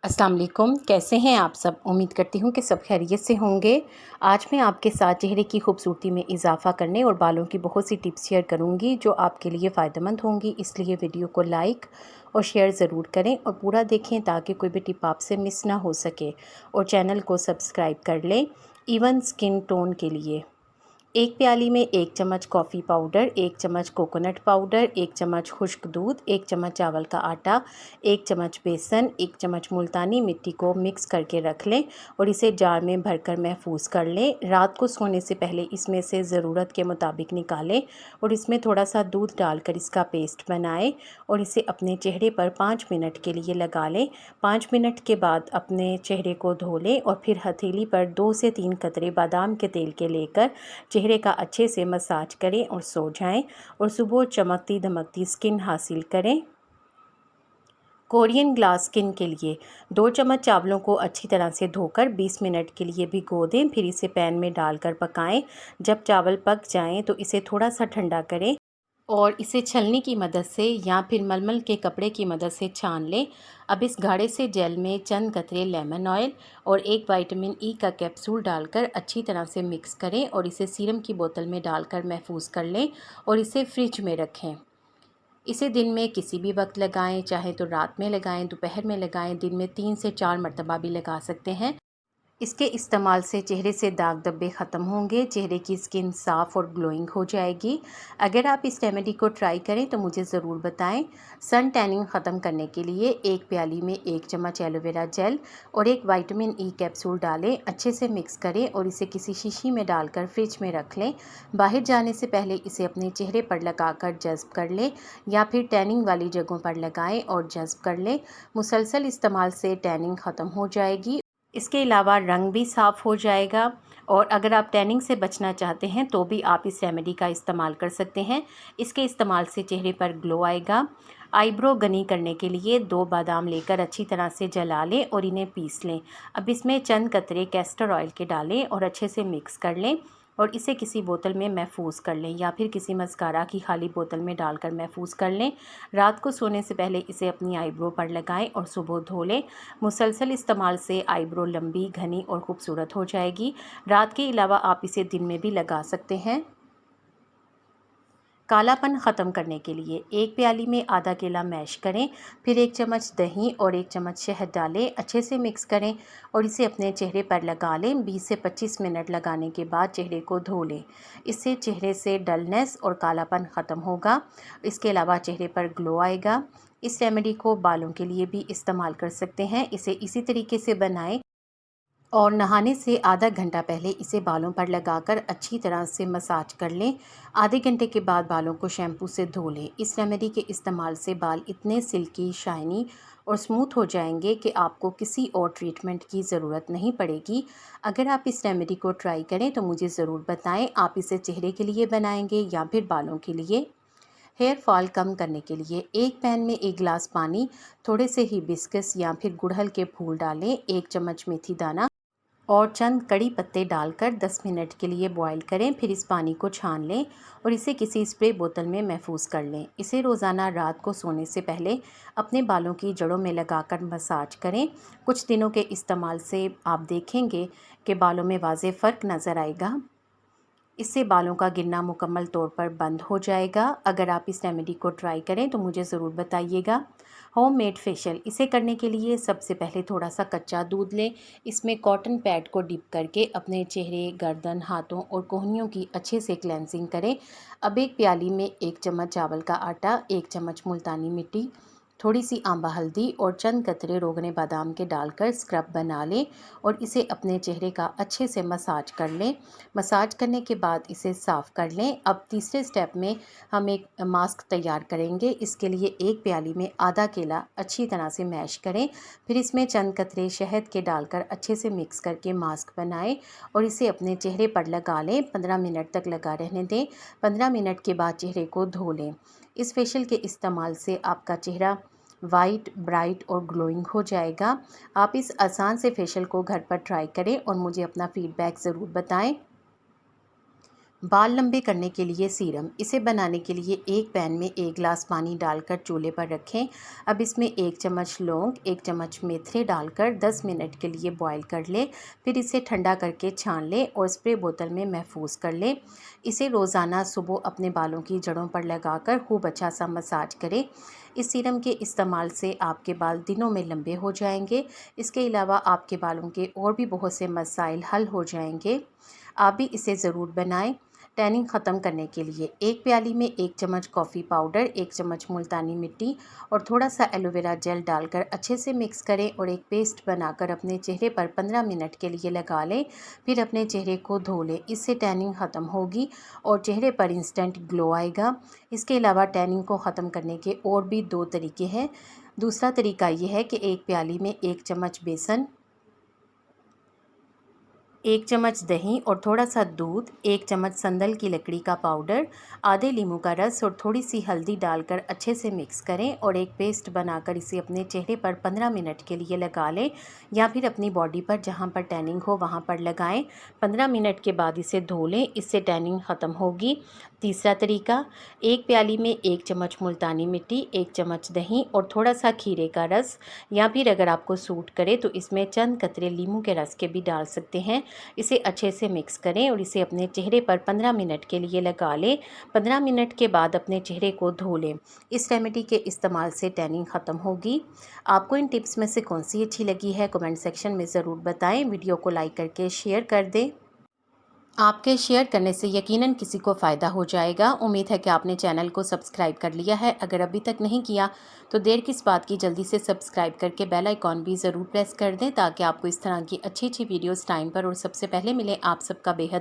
अस्सलाम वालेकुम, कैसे हैं आप सब? उम्मीद करती हूँ कि सब खैरियत से होंगे। आज मैं आपके साथ चेहरे की खूबसूरती में इजाफ़ा करने और बालों की बहुत सी टिप्स शेयर करूँगी जो आपके लिए फ़ायदेमंद होंगी। इसलिए वीडियो को लाइक और शेयर ज़रूर करें और पूरा देखें ताकि कोई भी टिप आपसे मिस ना हो सके। और चैनल को सब्सक्राइब कर लें इवन स्किन टोन के लिए। एक प्याली में 1 चम्मच कॉफ़ी पाउडर, 1 चम्मच कोकोनट पाउडर, 1 चम्मच खुश्क दूध, 1 चम्मच चावल का आटा, 1 चम्मच बेसन, 1 चम्मच मुल्तानी मिट्टी को मिक्स करके रख लें और इसे जार में भरकर महफूज कर लें। रात को सोने से पहले इसमें से ज़रूरत के मुताबिक निकालें और इसमें थोड़ा सा दूध डालकर इसका पेस्ट बनाएं और इसे अपने चेहरे पर 5 मिनट के लिए लगा लें। 5 मिनट के बाद अपने चेहरे को धो लें और फिर हथेली पर 2 से 3 कतरे बादाम के तेल के लेकर चेहरे का अच्छे से मसाज करें और सो जाएं और सुबह चमकती धमकती स्किन हासिल करें। कोरियन ग्लास स्किन के लिए 2 चम्मच चावलों को अच्छी तरह से धोकर 20 मिनट के लिए भिगो दें। फिर इसे पैन में डालकर पकाएं। जब चावल पक जाएं तो इसे थोड़ा सा ठंडा करें और इसे छलनी की मदद से या फिर मलमल के कपड़े की मदद से छान लें। अब इस गाढ़े से जेल में चंद कतरे लेमन ऑयल और 1 विटामिन ई का कैप्सूल डालकर अच्छी तरह से मिक्स करें और इसे सीरम की बोतल में डालकर महफूज कर लें और इसे फ्रिज में रखें। इसे दिन में किसी भी वक्त लगाएं, चाहे तो रात में लगाएं, दोपहर में लगाएं, दिन में 3 से 4 मरतबा भी लगा सकते हैं। इसके इस्तेमाल से चेहरे से दाग धब्बे ख़त्म होंगे, चेहरे की स्किन साफ़ और ग्लोइंग हो जाएगी। अगर आप इस रेमेडी को ट्राई करें तो मुझे ज़रूर बताएं। सन टैनिंग ख़त्म करने के लिए 1 प्याली में 1 चम्मच एलोवेरा जेल और 1 विटामिन ई कैप्सूल डालें, अच्छे से मिक्स करें और इसे किसी शीशी में डालकर फ्रिज में रख लें। बाहर जाने से पहले इसे अपने चेहरे पर लगाकर जज्ब कर लें या फिर टैनिंग वाली जगहों पर लगाएं और जज्ब कर लें। मुसलसल इस्तेमाल से टैनिंग ख़त्म हो जाएगी। इसके अलावा रंग भी साफ़ हो जाएगा और अगर आप टैनिंग से बचना चाहते हैं तो भी आप इस रेमेडी का इस्तेमाल कर सकते हैं। इसके इस्तेमाल से चेहरे पर ग्लो आएगा। आईब्रो गनी करने के लिए 2 बादाम लेकर अच्छी तरह से जला लें और इन्हें पीस लें। अब इसमें चंद कतरे कैस्टर ऑयल के डालें और अच्छे से मिक्स कर लें और इसे किसी बोतल में महफूज कर लें या फिर किसी मस्कारा की खाली बोतल में डालकर महफूज कर लें। रात को सोने से पहले इसे अपनी आईब्रो पर लगाएं और सुबह धो लें। मुसलसल इस्तेमाल से आईब्रो लंबी, घनी और खूबसूरत हो जाएगी। रात के अलावा आप इसे दिन में भी लगा सकते हैं। कालापन ख़त्म करने के लिए 1 प्याली में आधा केला मैश करें, फिर 1 चम्मच दही और 1 चम्मच शहद डालें, अच्छे से मिक्स करें और इसे अपने चेहरे पर लगा लें। 20 से 25 मिनट लगाने के बाद चेहरे को धो लें। इससे चेहरे से डलनेस और कालापन ख़त्म होगा। इसके अलावा चेहरे पर ग्लो आएगा। इस रेमेडी को बालों के लिए भी इस्तेमाल कर सकते हैं। इसे इसी तरीके से बनाएं और नहाने से आधा घंटा पहले इसे बालों पर लगाकर अच्छी तरह से मसाज कर लें। आधे घंटे के बाद बालों को शैम्पू से धो लें। इस रेमेडी के इस्तेमाल से बाल इतने सिल्की, शाइनी और स्मूथ हो जाएंगे कि आपको किसी और ट्रीटमेंट की ज़रूरत नहीं पड़ेगी। अगर आप इस रेमेडी को ट्राई करें तो मुझे ज़रूर बताएं, आप इसे चेहरे के लिए बनाएंगे या फिर बालों के लिए। हेयर फॉल कम करने के लिए 1 पैन में 1 गिलास पानी, थोड़े से हिबिस्कस या फिर गुड़हल के फूल डालें, 1 चम्मच मेथी दाना और चंद कड़ी पत्ते डालकर 10 मिनट के लिए बॉईल करें। फिर इस पानी को छान लें और इसे किसी स्प्रे बोतल में महफूज कर लें। इसे रोज़ाना रात को सोने से पहले अपने बालों की जड़ों में लगाकर मसाज करें। कुछ दिनों के इस्तेमाल से आप देखेंगे कि बालों में वाज़ेह फ़र्क नज़र आएगा। इससे बालों का गिरना मुकम्मल तौर पर बंद हो जाएगा। अगर आप इस रेमेडी को ट्राई करें तो मुझे ज़रूर बताइएगा। होममेड फेशियल, इसे करने के लिए सबसे पहले थोड़ा सा कच्चा दूध लें। इसमें कॉटन पैड को डिप करके अपने चेहरे, गर्दन, हाथों और कोहनियों की अच्छे से क्लेंजिंग करें। अब 1 प्याली में 1 चम्मच चावल का आटा, 1 चम्मच मुल्तानी मिट्टी, थोड़ी सी आंबा हल्दी और चंद कतरे रोगने बादाम के डालकर स्क्रब बना लें और इसे अपने चेहरे का अच्छे से मसाज कर लें। मसाज करने के बाद इसे साफ़ कर लें। अब तीसरे स्टेप में हम एक मास्क तैयार करेंगे। इसके लिए 1 प्याली में आधा केला अच्छी तरह से मैश करें, फिर इसमें चंद कतरे शहद के डालकर अच्छे से मिक्स करके मास्क बनाएं और इसे अपने चेहरे पर लगा लें। 15 मिनट तक लगा रहने दें। 15 मिनट के बाद चेहरे को धो लें। इस फेशियल के इस्तेमाल से आपका चेहरा वाइट, ब्राइट और ग्लोइंग हो जाएगा। आप इस आसान से फेशियल को घर पर ट्राई करें और मुझे अपना फ़ीडबैक ज़रूर बताएं। बाल लंबे करने के लिए सीरम। इसे बनाने के लिए एक पैन में 1 गिलास पानी डालकर चूल्हे पर रखें। अब इसमें 1 चम्मच लौंग, 1 चम्मच मेथी डालकर 10 मिनट के लिए बॉईल कर लें। फिर इसे ठंडा करके छान लें और स्प्रे बोतल में महफूज कर लें। इसे रोज़ाना सुबह अपने बालों की जड़ों पर लगाकर खूब अच्छा सा मसाज करें। इस सीरम के इस्तेमाल से आपके बाल दिनों में लंबे हो जाएंगे। इसके अलावा आपके बालों के और भी बहुत से मसाइल हल हो जाएंगे। आप भी इसे ज़रूर बनाएं। टैनिंग ख़त्म करने के लिए एक प्याली में 1 चम्मच कॉफ़ी पाउडर, 1 चम्मच मुल्तानी मिट्टी और थोड़ा सा एलोवेरा जेल डालकर अच्छे से मिक्स करें और एक पेस्ट बनाकर अपने चेहरे पर 15 मिनट के लिए लगा लें। फिर अपने चेहरे को धो लें। इससे टैनिंग ख़त्म होगी और चेहरे पर इंस्टेंट ग्लो आएगा। इसके अलावा टैनिंग को ख़त्म करने के और भी 2 तरीके हैं। दूसरा तरीका ये है कि एक प्याली में 1 चम्मच बेसन, 1 चम्मच दही और थोड़ा सा दूध, 1 चम्मच संदल की लकड़ी का पाउडर, आधे नींबू का रस और थोड़ी सी हल्दी डालकर अच्छे से मिक्स करें और एक पेस्ट बनाकर इसे अपने चेहरे पर 15 मिनट के लिए लगा लें या फिर अपनी बॉडी पर जहां पर टैनिंग हो वहां पर लगाएं। 15 मिनट के बाद इसे धो लें। इससे टैनिंग ख़त्म होगी। तीसरा तरीका, एक प्याली में 1 चम्मच मुल्तानी मिट्टी, 1 चम्मच दही और थोड़ा सा खीरे का रस, या फिर अगर आपको सूट करे तो इसमें चंद कतरे लीमू के रस के भी डाल सकते हैं। इसे अच्छे से मिक्स करें और इसे अपने चेहरे पर 15 मिनट के लिए लगा लें। 15 मिनट के बाद अपने चेहरे को धो लें। इस रेमेडी के इस्तेमाल से टैनिंग ख़त्म होगी। आपको इन टिप्स में से कौन सी अच्छी लगी है कमेंट सेक्शन में ज़रूर बताएं। वीडियो को लाइक करके शेयर कर दें। आपके शेयर करने से यकीनन किसी को फ़ायदा हो जाएगा। उम्मीद है कि आपने चैनल को सब्सक्राइब कर लिया है। अगर अभी तक नहीं किया तो देर किस बात की, जल्दी से सब्सक्राइब करके बेल आइकॉन भी ज़रूर प्रेस कर दें ताकि आपको इस तरह की अच्छी अच्छी वीडियोस टाइम पर और सबसे पहले मिले। आप सबका बेहद